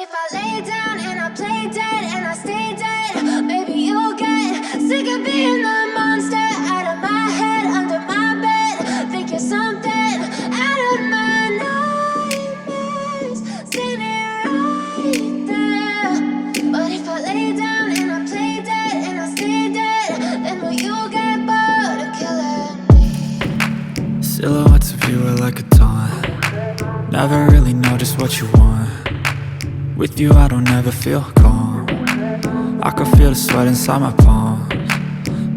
if I lay down and I play dead and I stay dead? Maybe you'll get sick of being the monster out of my head, under my bed. Think you're something out of my nightmares, standing right there. But if I lay down and I play dead and I stay dead, then will you get bored of killing me? Silhouettes of you are like a taunt. Never really know just what you want. With you I don't ever feel calm. I can feel the sweat inside my palms.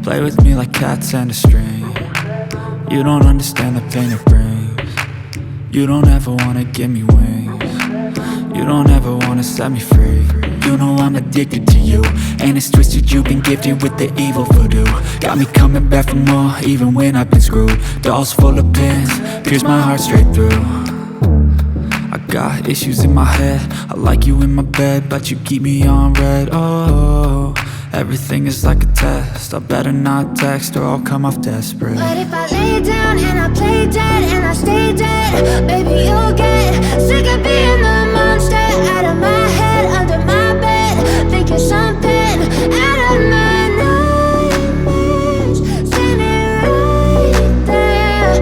Play with me like cats and a string. You don't understand the pain it brings. You don't ever wanna give me wings. You don't ever wanna set me free. You know I'm addicted to you, and it's twisted, you've been gifted with the evil voodoo. Got me coming back for more, even when I've been screwed. Dolls full of pins, pierce my heart straight through. I got issues in my head, I like you in my bed, but you keep me on red. Oh, everything is like a test, I better not text or I'll come off desperate. But if I lay down and I play dead and I stay dead, baby you'll get sick of being the monster out of my head, under my bed. Think you're something out of my nightmares, standing right there.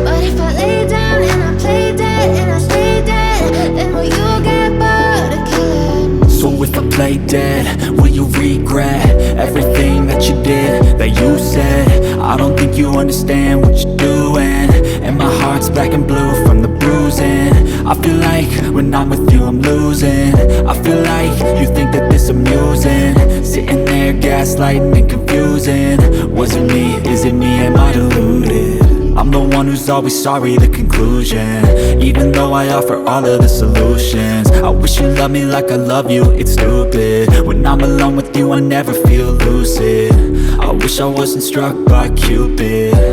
But if I lay down and I play dead and I stay dead, then will you get bored of killing me? So if I play dead, will you regret everything that you did, that you said? I don't think you understand what you're doing, and my heart's black and blue from the bruising. I feel like when I'm with you I'm losing. I feel like you think that this amusing, sitting there gaslighting and confusing. Was it me? Is it me? Am I deluded? I'm the one who's always sorry, the conclusion, even though I offer all of the solutions. I wish you loved me like I love you, it's stupid. When I'm alone with you I never feel lucid. I wish I wasn't struck by Cupid.